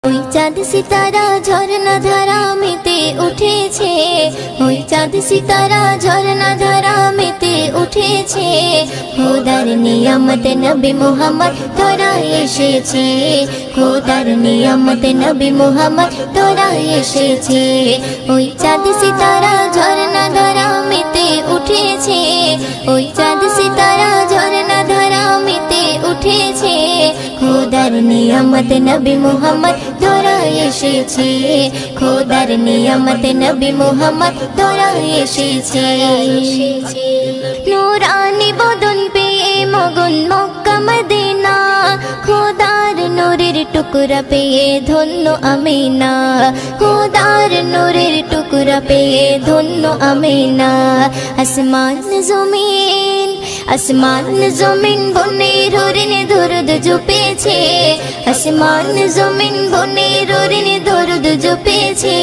ওই চাঁদ সিতারা ঝরনা ধারা মেতে উঠেছে, ওই চাঁদ সিতারা ঝরনা ধারা মেতে উঠেছে। খোদার নিয়ামত নবী মুহাম্মদ তোরা এসেছে, খোদার নিয়ামত নবী মুহাম্মদ তোরা এসেছে। ওই চাঁদ সিতারা ঝরনা ধারা মেতে উঠেছে, ওই চাঁদ সিতারা ঝরনা ধারা মেতে উঠেছে। খোদার নিয়ামত নবী মুহাম্মদ তোরা এসেছে, খোদার নিয়ামত নবী মুহাম্মদ তোরা এসেছে। নূরানি বদন পেয়ে মগন মক্কা মদিনা, খোদার নূরের টুকরা পেয়ে ধন্য আমিনা, খোদার নূরের টুকরা পেয়ে ধন্য আমিনা। আসমান জমিন আসমান জমিন বনে রোরিনে দরুদ জপেছে, আসমান জমিন বনে রোরিনে দরুদ জপেছে।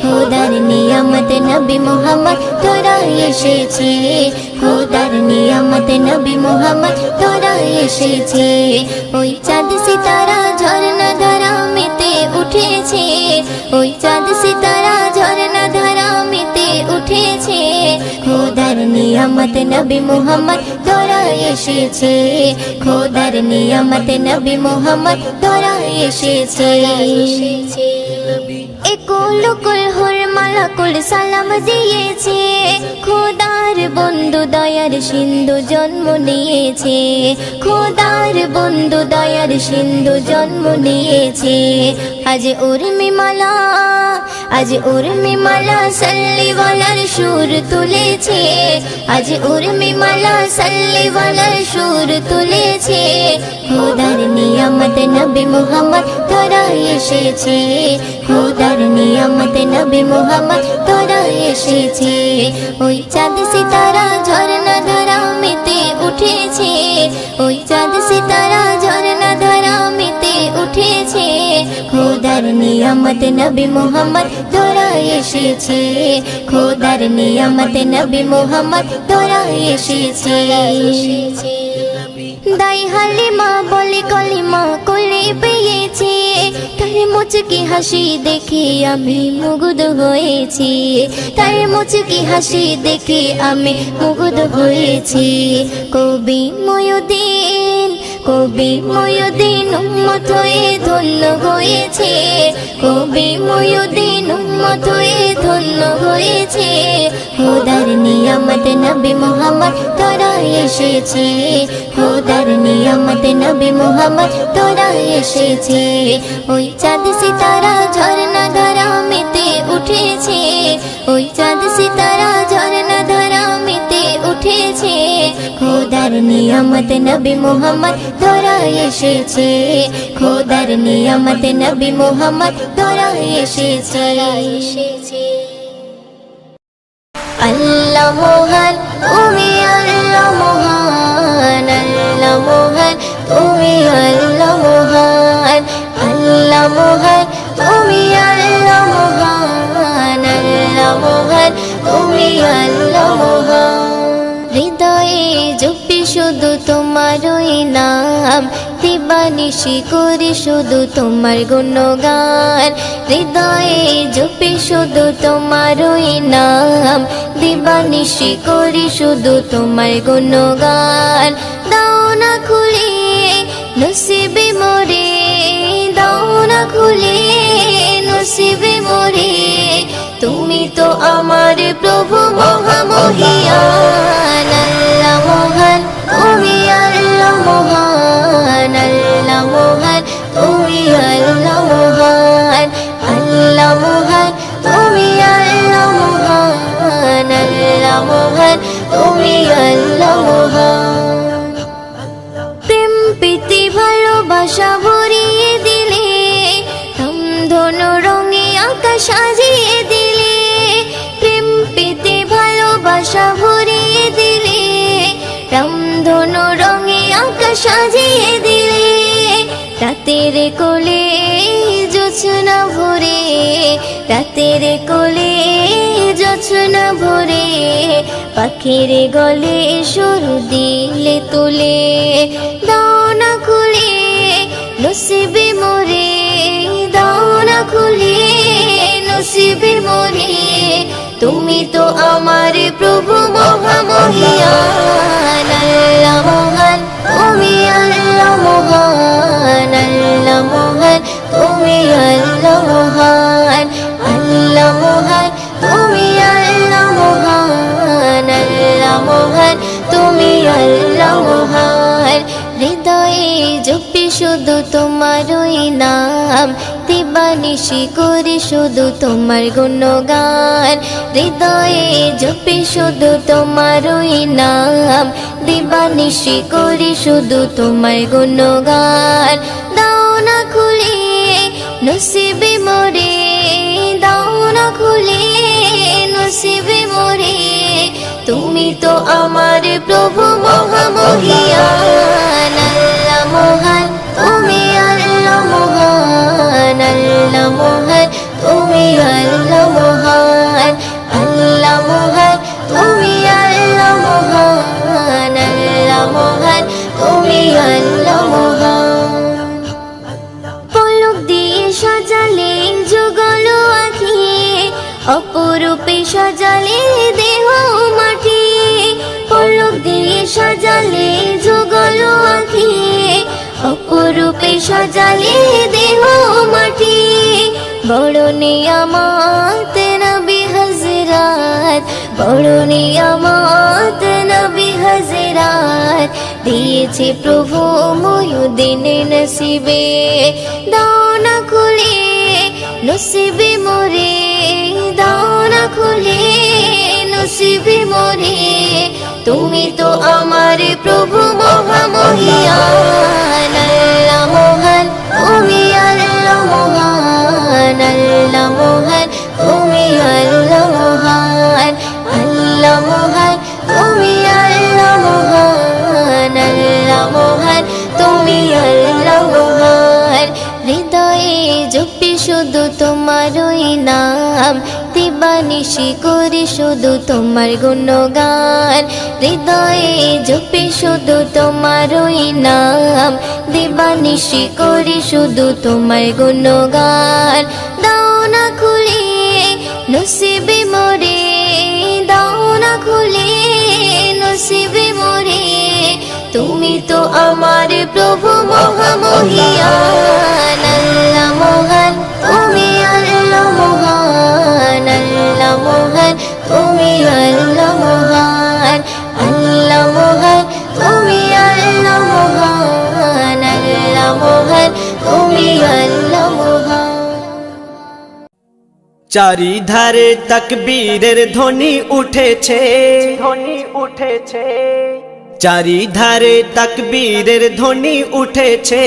খোদার নিয়ামত নবী মুহাম্মদ তোরা এসেছে, খোদার নিয়ামত নবী মুহাম্মদ তোরা এসেছে। ওই চাঁদ সিতারা ঝরনা ধারা মেতে উঠেছে, ওই চাঁদ সিতারা ঝরনা ধারা মেতে উঠেছে। খোদার নিয়ামত নবী মুহাম্মদ তোরা এসেছে, খোদার নিয়ামত নবী মুহাম্মদ তোরা এসেছে। একুল কুল হুর মালাকুল সালাম দিয়েছে, খোদার বন্ধু দয়ার সিন্ধু জন্ম নিয়েছে, খোদার বন্ধু দয়ার সিন্ধু জন্ম নিয়েছে। আজ উর্মিমালা আজ উর্মিমালা সাল্লিওয়ালার সুর তুলেছে, আজ উর্মিমালা সাল্লিওয়ালার সুর তুলেছে। খোদার নিয়ামত নবী মুহাম্মদ তোরা এসেছে, খোদার নিয়ামত নবী মুহাম্মদ তোরা এসেছে। ওই চাঁদ সিতারা ঝরনা ধারা মেতে উঠেছে, ওই চাঁদ সিতারা ঝরনা ধারা মেতে উঠেছে। খোদার নিয়ামত নবী মুহাম্মদ তোরা এসেছে, খোদার নিয়ামত নবী মুহাম্মদ তোরা এসেছে। দাই হালিমা বলে কলিমা কোলে পেয়েছে, তার মুচকি হাসি দেখে আমি মুগ্ধ হয়েছি, তার মুচকি হাসি দেখে আমি মুগ্ধ হয়েছি। কবি ময়ুদ্দিন কবি ময়ুদ্দিন উম্মত হয়ে ধন্য হয়েছে, কবি ময়ুদ্দিন উম্মত হয়ে ধন্য হয়েছে। খোদার নিয়ামত নবী মুহাম্মদ তোরা এসেছে, খোদার নিয়ামত নবী মুহাম্মদ তোরা এসেছে। ওই চাঁদ সিতারা ঝরনা ধারা মেতে উঠেছে, ওই চাঁদ সিতারা ঝরনা ধারা মেতে উঠেছে। খোদার নিয়ামত নবী মুহাম্মদ তোরা এসেছে, খোদার নিয়ামত নবী মুহাম্মদ তোরা এসেছে। আল্লাহ মহান তুমি আল্লাহ মহান, আল্লাহ মহান তুমি আল্লাহ মহান, আল্লাহ মহান তুমি আল্লাহ মহান, আল্লাহ মহান তুমি আল্লাহ মহান। হৃদয়ে জপি শুধু তোমারই নাম, দিবানিশি করি শুধু তোমার গুণগান। হৃদয়ে জপি শুধু তোমারই নাম, দিবানিশি করি শুধু তোমার গুণগান। দাও না খুলে নসিবে মোরে, দাও না খুলে নসিবে মোরে, তুমি তো আমার প্রভু মহামহিয়ান। আল্লাহ মহান তুমি আল্লাহ মহান, আল্লাহ মহান তুমি আল্লাহ মহান, আল্লাহ মহান তুমি আল্লাহ মহান, আল্লাহ মহান তুমি আল্লাহ মহান। প্রেম প্রীতি ভালোবাসা ভরিয়ে দিলে, ধনু রঙে আকাশ সাজিয়ে দিলে, প্রেম প্রীতি ভালোবাসা ভরিয়ে দিলে, রামধনু রঙে আকাশ সাজিয়ে দিলে। রাতের কোলে জোছনা ভরে, রাতের কোলে জোছনা ভরে, পাখির গলে সুর দিলে তুলে। দাও না খুলে নসিবে মোরে, দাও তুমি তো আমার প্রভু মহামহিয়ান আল্লাহ মহান তুমি আল্লাহ মহান আল্লাহ মহান তুমি আল্লাহ মহান আল্লাহ মহান তুমি আল্লাহ মহান আল্লাহ মহান তুমি আল্লাহ মহান হৃদয়ে জপি শুধু তোমারই নাম দিবানিশি করি শুধু তোমার গুণগান হৃদয়ে জপি শুধু তোমারই নাম দিবানিশি করি শুধু তোমার গুণগান দাও না খুলে নসিবে মোরে দাও না খুলে নসিবে মোরে তুমি তো আমার প্রভু মহামহিয়ান আল্লাহ মহান তুমি আল্লাহ মহান আল্লাহ মহান তুমি আল্লাহ মহান আল্লাহ মহান তুমি আল্লাহ মহান আল্লাহ মহান তুমি আল্লাহ মহান পলক দিয়ে সাজালে যুগল আঁখি অপরূপে সাজালে দেহ মাটি পলক দিয়ে সাজালে যুগল আঁখি অপরূপে সাজালে দেহ মাটি বড় নিয়ামত নবী হযরত বড় নিয়ামত নবী হযরত দিয়েছে প্রভু মুয়ুদ্দিন নসিবে দাও না খুলে নসিবে মোরে দাও না খুলে নসিবে মোরে তুমি তো আমার প্রভু মহামহিয়ান আল্লাহ মহান তুমি আল্লাহ মহান আল্লাহ মহান তুমি আল্লাহ মহান আল্লাহ মহান তুমি আল্লাহ মহান আল্লাহ মহান তুমি আল্লাহ মহান হৃদয়ে জপি শুধু তোমারই নাম দিবানিশি করি শুধু তোমার গুণগান হৃদয়ে জপি শুধু তোমারই নাম দিবানিশি করি শুধু তোমার গুণগান দাও না খুলে নসিবে মোরে দাও না খুলে নসিবে মোরে তুমি তো আমার প্রভু মহামহিয়ান আল্লাহ মহান তুমি আল্লাহ মহান আল্লাহ মহান তুমি আল্লাহ মহান আল্লাহ মহান তুমি আল্লাহ মহান আল্লাহ মহান তুমি আল্লাহ মহান চারিধারে তাকবীরের ধ্বনি উঠেছে চারিধারে তাকবীরের ধ্বনি উঠেছে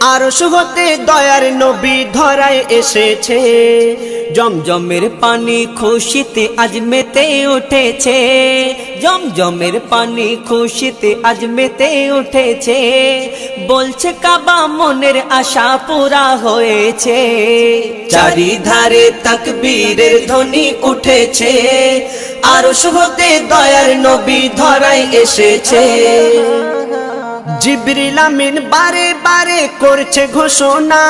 আরশ হতে দয়ার নবী ধরায় এসেছে জমজমের পানি খুশিতে আজ মেতে উঠেছে জমজমের পানি খুশিতে আজ মেতে উঠেছে বলছে কাবা মনের আশা পুরা হয়েছে চারিধারে তাকবীরের ধ্বনি উঠেছে আরশ হতে দয়ার নবী ধরায় এসেছে জিবরিল আমিন বারে বারে করছে ঘোষণা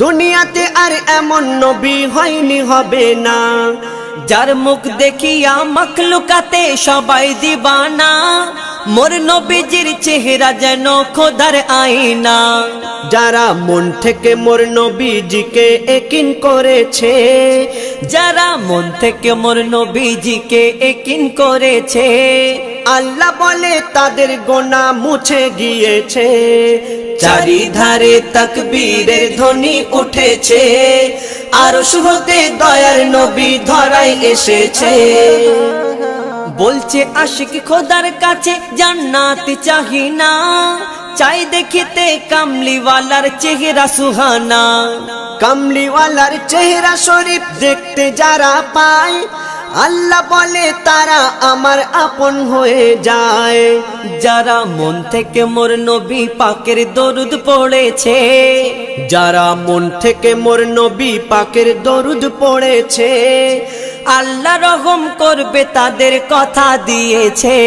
দুনিয়াতে আর এমন নবী হয়নি হবে না যার মুখ দেখিয়া মখলুকাতে সবাই দিবানা মোর নবীজির চেহারা যেন খোদার আয়না যারা মন থেকে মোর নবীজিকে একিন করেছে যারা মন থেকে মোর নবীজিকে একিন করেছে আল্লাহ বলে তাদের গোনা মুছে গিয়েছে চারিধারে তাকবীরের ধ্বনি উঠেছে আরশ হতে দয়ার নবী ধরায় এসেছে বলছে আশিক খোদার কাছে জান্নাত চাহি না চাই দেখিতে কামলিওয়ালার চেহারা সুহানা কামলিওয়ালার চেহারা শরীফ দেখতে যারা পায় আল্লাহ বলে তারা আমার আপন হয়ে যায় যারা মন থেকে মোর নবী পাকের দরুদ পড়েছে যারা মন থেকে মোর নবী পাকের দরুদ পড়েছে আল্লাহ রহম করবে তাদের কথা দিয়েছে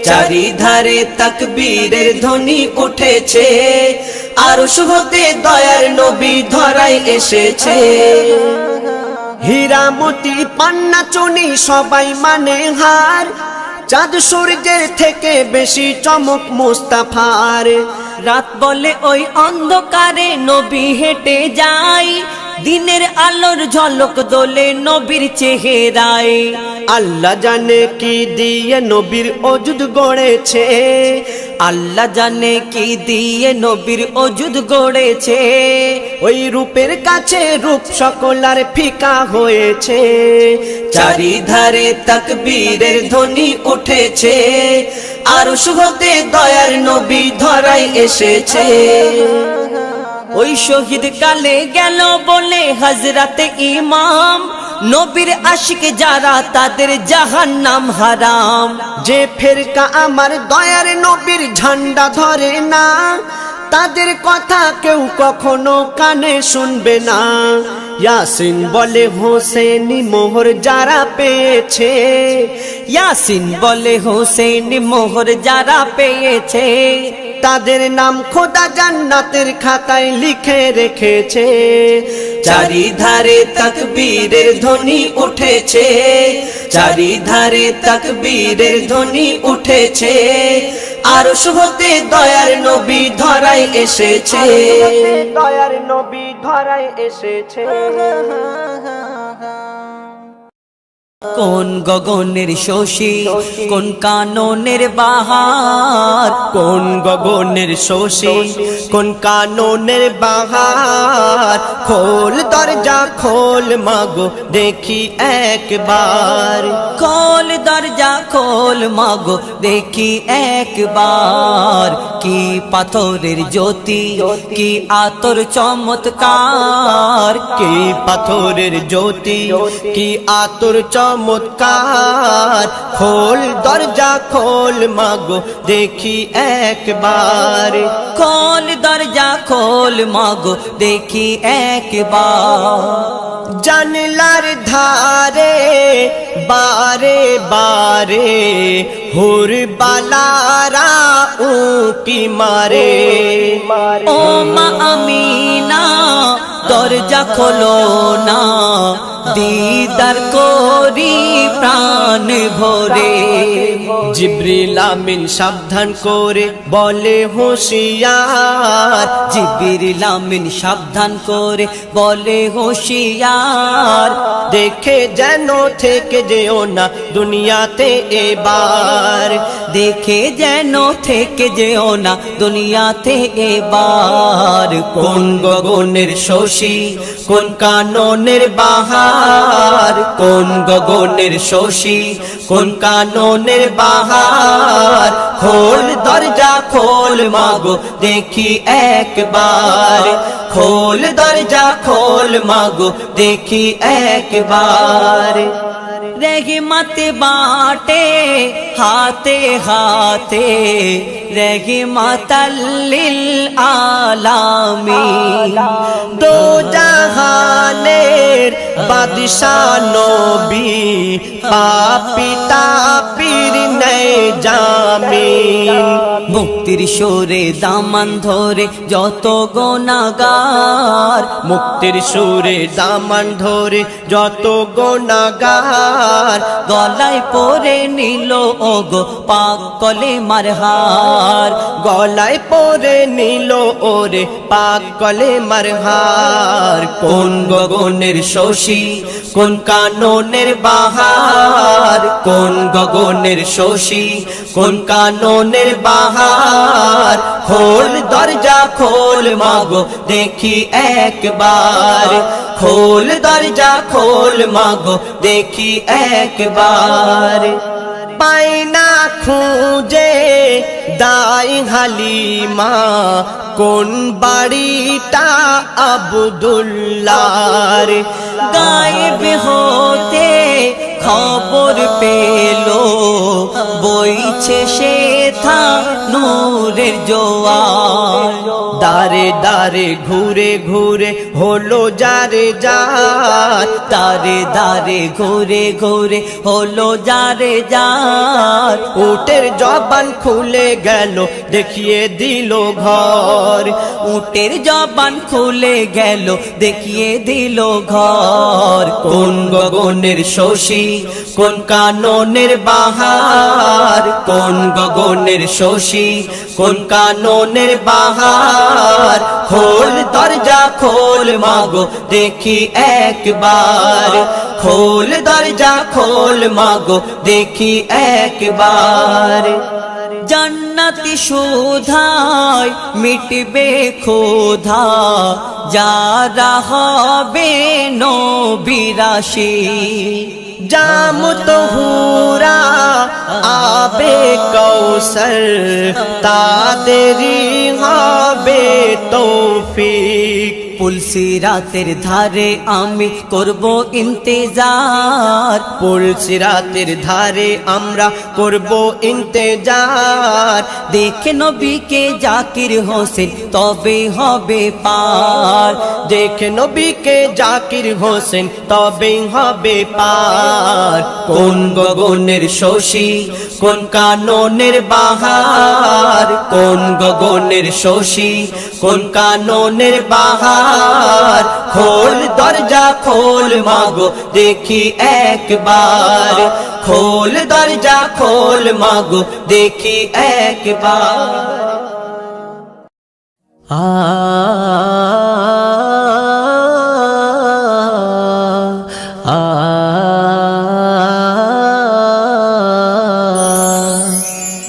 চারিধারে তাকবীরের ধ্বনি উঠেছে আরশ হতে দয়ার নবী ধরায় এসেছে হীরামতি পান্না চুনি সবাই মানে হার, চাঁদ সূর্যের থেকে বেশি চমক মুস্তাফার। রাত বলে ওই অন্ধকারে নবী হেঁটে যায়, দিনের আলোর ঝলক দোলে নবীর চেহারায়। আল্লাহ জানে কি দিয়ে নবীর অজুদ গড়েছে, আল্লাহ জানে কি দিয়ে নবীর অজুদ গড়েছে। ওই রূপের কাছে রূপ সকলার ফিকা হয়েছে। চারিধারে তাকবীরের ধ্বনি উঠেছে, আরশ হতে দয়ার নবী ধরায় এসেছে। ওই শহীদ কালে গেল বলে হযরতে ইমাম, নবীর আশিক যারা তাদের জাহান্নাম হারাম। যে ফেরকা আমার দয়ার নবীর ঝান্ডা ধরে না, তাদের কথা কেউ কখনো কানে শুনবে না। ইয়াসিন বলে হোসেনি মোহর যারা পেয়েছে, ইয়াসিন বলে হোসেনি মোহর যারা পেয়েছে, তাদের নাম খোদা জান্নাতের খাতায় লিখে রেখেছে। চারিধারে তাকবীরের ধ্বনি উঠেছে, চারিধারে তাকবীরের ধ্বনি উঠেছে, আরশ হতে দয়ার নবী ধরায় এসেছে। দয়ার নবী ধরায় এসেছে। কোন গগনের শশী, কোন কাননের বাহার, কোন গগনের শশী, কোন কাননের বাহার। খোল দরজা খোল মাগো দেখি একবার, খোল দরজা খোল মাগো দেখি একবার। কি পাথরের জ্যোতি, কি আতর চমৎকার, কি পাথরের জ্যোতি, কি আতর চমৎকার। খোল দরজা খোল মাগো দেখি একবার, খোল দরজা খোল মাগো দেখি একবার। জানলার ধারে বারে বারে হুর বালারা উকি মারে। ও মা আমিনা দরজা খোলো না, দিদার করি প্রাণ ভরে। জিবরিল আমিন সাবধান করে বলে হুঁশিয়ার, জিবরিল আমিন সাবধান করে বলে হুঁশিয়ার। দেখে যেন থেকে যেও না দুনিয়াতে এবার, দেখে যেন থেকে যেও না দুনিয়াতে এবার। কোন গগনের শশী, কোন কাননের বাহার। কোন গগনের শশী, কোন কাননের বাহার। খোল দরজা খোল মাগো দেখি একবার, খোল দরজা খোল মাগো দেখি একবার। रहमत बाटे हाथे हाथे, रहमत लिल आलामीन। दो জাহানের বাদশা নবী, পাপী তাপীর নেই জামিন। মুক্তির সুরে দামান ধরে যত গুনাহগার, মুক্তির সুরে দামান ধরে যত গুনাহগার। গলায় পরে নিল ওগো পাক কলেমার হার, গলায় পরে নিল ওরে পাক কলেমার হার। কোন গগনের শশী, কোন কাননের বাহার। কোন গগনের শশী, কোন কাননের বাহার। খোল দরজা খোল মাগো দেখি একবার, খোল দরজা খোল মাগো দেখি একবার। পাই না খুঁজে দাই হালিমা, কোন বাড়িটা আব্দুল্লাহর। গায়েব হতে খবর পেলো, বইছে সে থা নূরের জোয়ার। দারে দারে ঘুরে ঘুরে হলো যারে যার, দারে দারে ঘুরে ঘুরে হলো যারে যার, উটের জবান খুলে গেল দেখিয়ে দিল ঘর, উটের জবান খুলে গেল দেখিয়ে দিল ঘর। কোন গগনের শশী কোন কাননের বাহার, কোন গগনের শশী কোন কাননের বাহার, খোল দরজা খোল মাগো দেখি একবার, খোল দরজা খোল মাগো দেখি একবার। জান্নাতি সুধায় মিটবে ক্ষুধা, যারা হবে নবীরাশি। জাম তো হুরা আবে কৌসর, তাদেরই হবে তৌফিক। পুলসিরাতের ধারে আমি করব ইন্তেজার, পুলসিরাতের ধারে আমরা করব ইন্তেজার, দেখে নবীকে জাকির হোসেন তবে হবে পার, দেখে নবীকে জাকির হোসেন তবে হবে পার। কোন গগনের শশী কোন কাননের বাহার, কোন গগনের শশী কোন কাননের বাহার, খোল দরজা খোল মাগো দেখি একবার, খোল দরজা খোল মাগো দেখি একবার।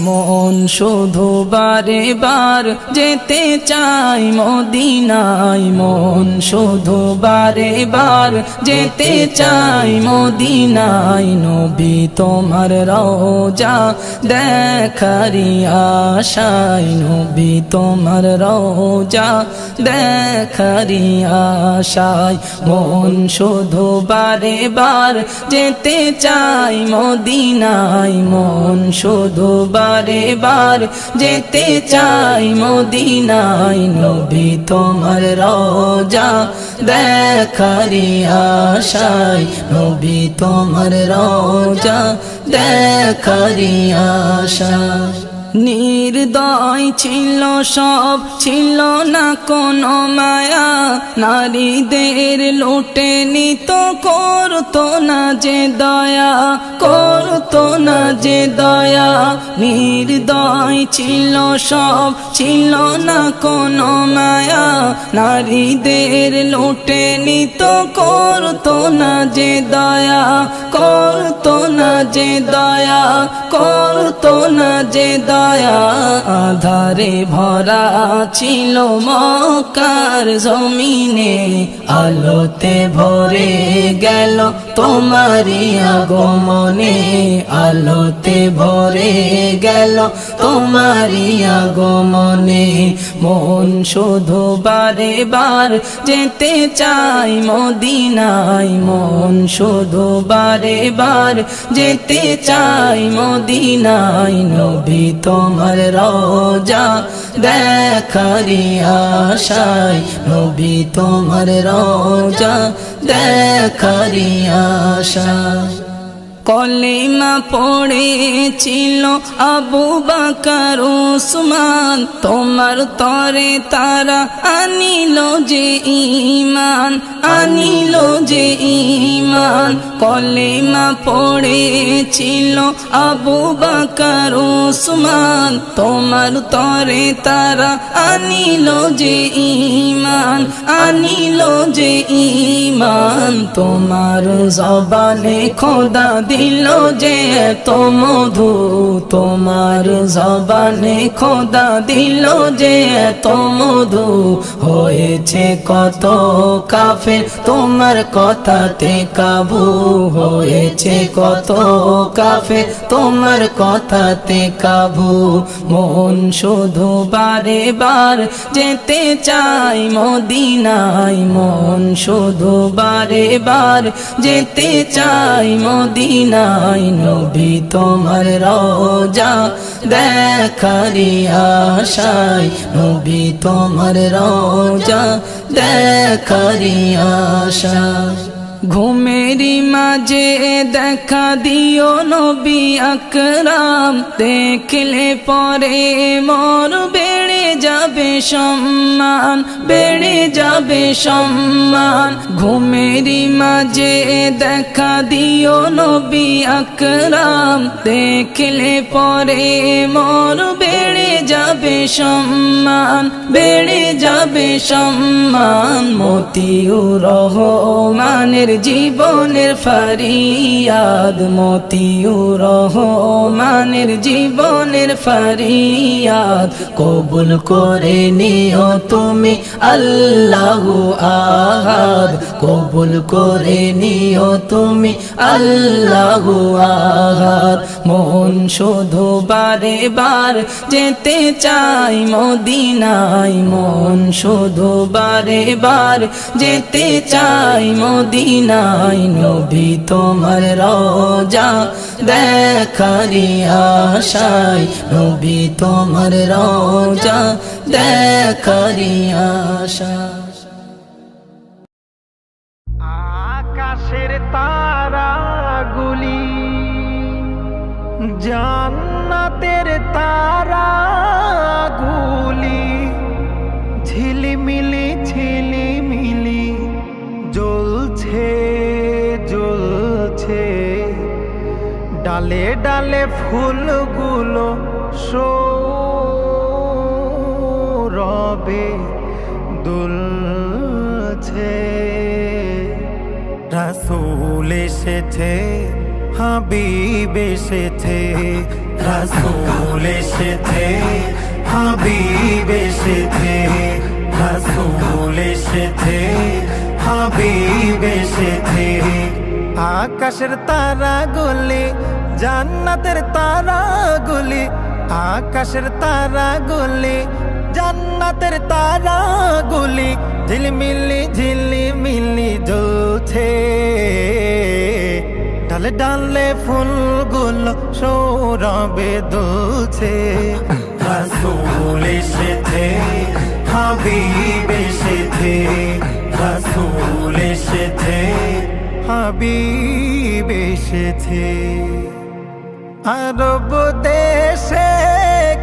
মন শুধু বারে বার যেতে চাই মদিনায়, মন শুধু বারে বার যেতে চাই মদিনায়। নবী তোমার রওজা দেখারি আশায়, নবী তোমার রওজা দেখারি আশায়। মন শুধু বারে বার যেতে চাই মদিনায়, মন শুধু বারে বার যেতে চাই মদিনায়। নবী তোমার রওজা দেখারি আশায়, নবী তোমার রওজা দেখারি আশায়। নির্দয় ছিল সব, ছিল না কোনো মায়া, নারীদের লুটে নিত, করতো না যে দয়া, করতো না যে দয়া। নির্দয় ছিল সব, ছিল না কোনো মায়া, নারীদের লুটে নিত, করতো না যে দয়া, করতো না যে দয়া, করতো না যে দয়া। আধারে ভরা ছিল মক্কার জমিনে, আলোতে ভরে গেল তোমারি আগমনে, আলোতে ভরে গেল তোমারি আগমনে। মন শুধু বারে বার যেতে চাই মদিনায়, মন শুধু বারে বার যেতে চাই মদিনায়। নবী তোমার রওজা দেখারি আশায়, নবী তোমার রওজা দেখারি আশায়। কলিমা পড়েছিল আবু বকর উসমান, তোমার তরে তারা আনিল যে ঈমান, আনিল যে ঈমান। কলিমা পড়েছিল আবু বকর উসমান, তোমার তরে তারা আনিল যে ঈমান, আনিল যে ঈমান। তোমার জবানে খোদা দিল যে এত মধু, তোমার জবানে খোদা দিল যে এত মধু। হয়েছে কত কাফের তোমার কথাতে কাবু, হয়েছে কত কাফের তোমার কথাতে কাবু। মন শুধু বারে বার যেতে চাই মদিনায়, মন শুধু বারে বার যেতে চাই মদিনায়। নবী তোমার রওজা দেখারি আশায় নবী তোমার রওজা দেখারি আশায় ঘুমেরি মাঝে দেখা দিও নবী আকরাম দেখলে পরে মোর বেড়ে যাবে সম্মান বেড়ে যাবে সম্মান ঘুমেরি মাঝে দেখা দিও নবী আকরাম দেখলে পরে মোর বেড়ে যাবে সম্মান বেড়ে যাবে সম্মান মতিউর রহমানের জীবনের ফরিয়াদ মতিউর রহমানের জীবনের ফরিয়াদ কবুল করে নিও তুমি আল্লাহু আহাদ কবুল করে নিও তুমি আল্লাহু আহাদ মন শুধু বারে বার যেতে চাই মদিনায় মন শুধু বারে বার যেতে চাই মদিনায় নবী তোমার রওজা দেখারি আশায় নবী তোমার রওজা দেখারি আশায় আকাশের তারাগুলি জান্নাতের তারাগুলি ঝিলিমিলি ঝিলিমিলি জ্বলছে জ্বলছে ডালে ডালে ফুলগুলো সৌরভে দুলছে রাসূল এসেছে হাবিব এসেছে রাসূল এসেছে হাবিব এসেছে রাসূল এসেছে হাবিব এসেছে আকাশের তারাগুলি জান্নাতের তারাগুলি আকাশের তারাগুলি জান্নাতের তারাগুলি ঝিলমিলি ঝিলিমিলি জ্বলছে ডালে ডালে ফুলগুলো সৌরভে দুলছে রাসূল এসেছে হাবিব এসেছে রাসূল এসেছে হাবিব এসেছে আরব দেশে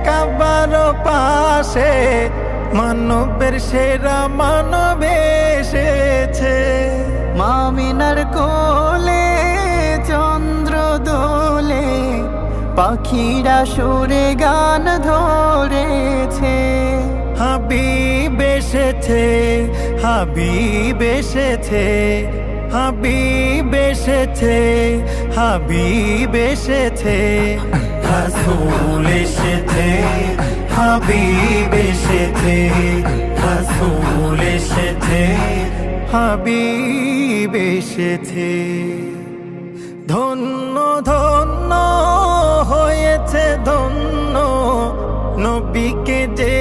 কাবার পাশে মানবের সেরা মানব এসেছে মামিনার কোলে চন্দ্র দোলে পাখিরা সুরে গান ধরেছে হাবিব এসেছে হাবিব এসেছে হাবিব এসেছে হাবিব এসেছে রাসূল এসেছে হাবিব এসেছে রাসূল এসেছে হাবিব এসেছে ধন্য ধন্য হয়েছে ধন্য নবীকে যে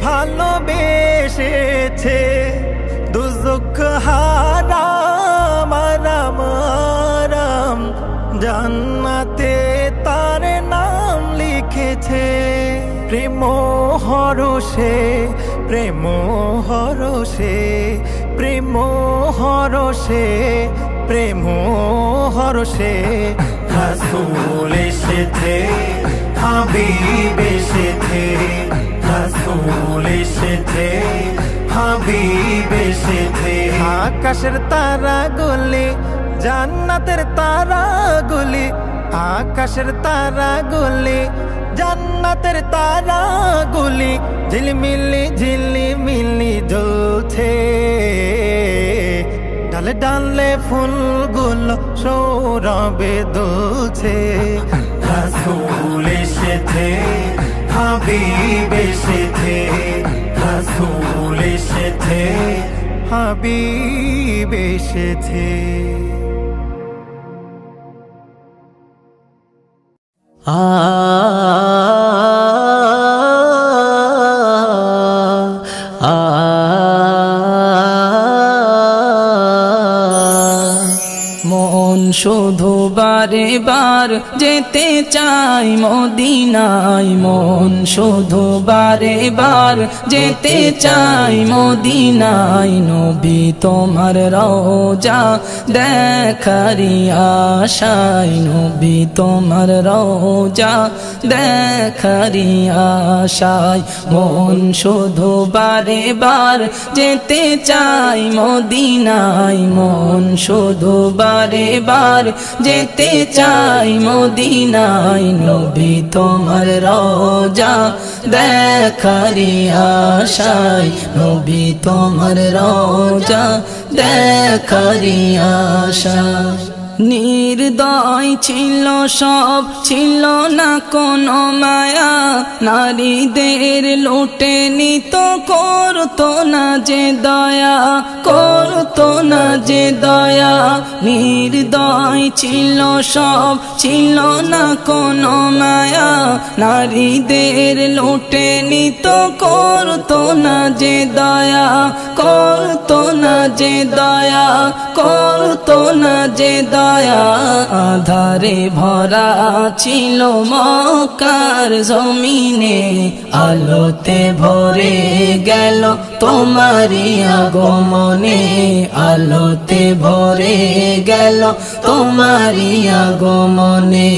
ভালোবেসেছে দুজক হারাম আরাম আরাম জান্নাতে তার নাম লিখেছে প্রেম হরষে প্রেম হরষে প্রেম হরষে প্রেম হরষে রাসূল এসেছে হাবিব এসেছে রাসূল এসেছে হাবিব এসেছে আকাশের তারাগুলি জান্নাতের তারাগুলি আকাশের তারাগুলি জান্নাতের তারাগুলি ঝিলমিলি ঝিলিমিলি জ্বলছে ডালে ডালে ফুলগুলো সৌরভে দুলছে রাসূল এসেছে হাবিব এসেছে রাসূল এসেছে হাবিব এসেছে মন শুধু বারে বার যেতে চাই মদিনায়, মন শুধু বারে বার যেতে চাই মদিনায়। নবী তোমার রওজা দেখারি আশায়, নবী তোমার রওজা দেখারি আশায়। মন শুধু বারে বার যেতে চাই মদিনায়, মন শুধু বারে বার যেতে চাই মদিনায়। নবী তোমার রওজা দেখারি আশায়, নবী তোমার রওজা দেখারি আশায়। নির্দয় ছিল সব, ছিল না কোনো মায়া, নারীদের লুটে নিত, করতো না যে দয়া, করতো না যে দয়া। নির্দয় ছিল সব, ছিল না কোনো মায়া, নারীদের লুটে নিত, করতো না যে দয়া, করতো না যে দয়া, করতো না যে দয়া। আধারে ভরা ছিল মক্কার জমিনে, আলোতে ভরে গেল তোমারি আগমনে, আলোতে ভরে গেল তোমারি আগমনে।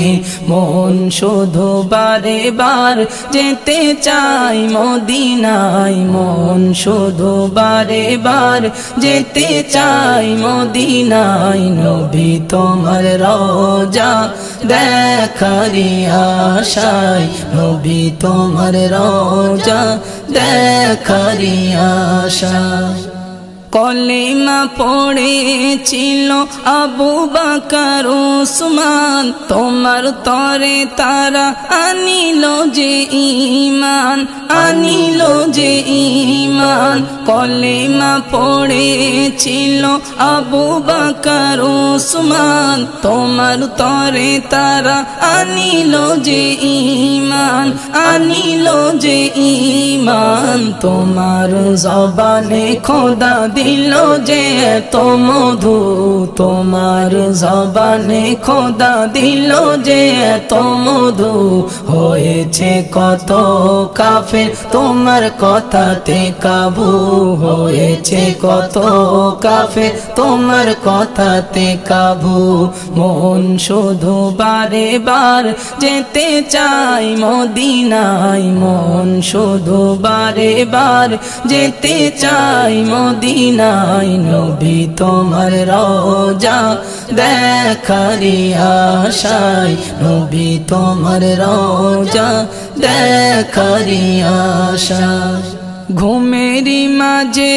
মন শুধু বারে বার যেতে চাই মদিনায়, মন শুধু বারে বার যেতে চাই মদিনায়। নবী তোমার রওজা দেখারি আশায়, নবী তোমার রওজা দেখারি আশায়। কলিমা পড়েছিল আবু বকর উসমান, তোমার তরে তারা আনিল যে ঈমান, আনিল যে ঈমান। কলিমা পড়েছিল আবু বকর উসমান, তোমার তরে তারা আনিল যে ঈমান, আনিল যে ঈমান। তোমার জবানে খোদা দিল যে এত মধু, তোমার জবানে খোদা দিল যে এত মধু। হয়েছে কত কাফের তোমার কথাতে কাবু, হয়েছে কত কাফের তোমার কথাতে কাবু। মন শুধু বারে বার যেতে চাই মদিনায়, মন শুধু বারে বার যেতে চাই মদিনায়। নবী তোমার রওজা দেখারি আশায়, নবী তোমার রওজা দেখারি আশায়। ঘুমেরি মাঝে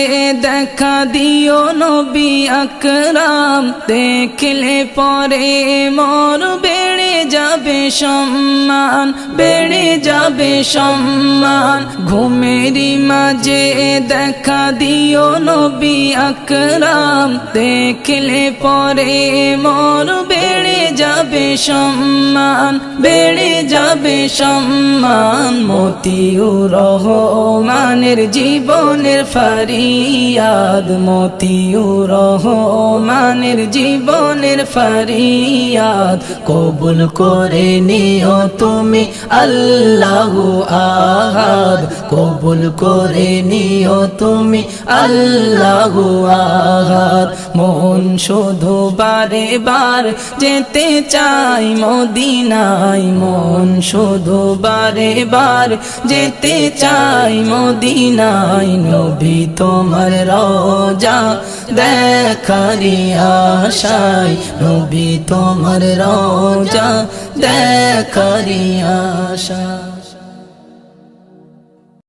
দেখা দিও নবী আকরাম, দেখলে পরে মোর বেড়ে যাবে সম্মান, বেড়ে যাবে সম্মান। ঘুমেরি মাঝে দেখা দিও নবী আকরাম, দেখলে পরে মোর বেড়ে যাবে সম্মান, বেড়ে যাবে সম্মান। মতিউর রহমানের জীবনের ফরিয়াদ, মতিউর রহমানের জীবনের ফরিয়াদ। কবুল করে নিও তুমি আল্লাহু আহাদ, কবুল করে নিও তুমি আল্লাহু আহাদ। মন শুধু বারে বার যেতে চাই মদিনায়, মন শুধু বারে বার যেতে চাই মদিনায়। নবী তোমার রওজা দেখারি আশায়, নবী তোমার রওজা দেখারি আশায়।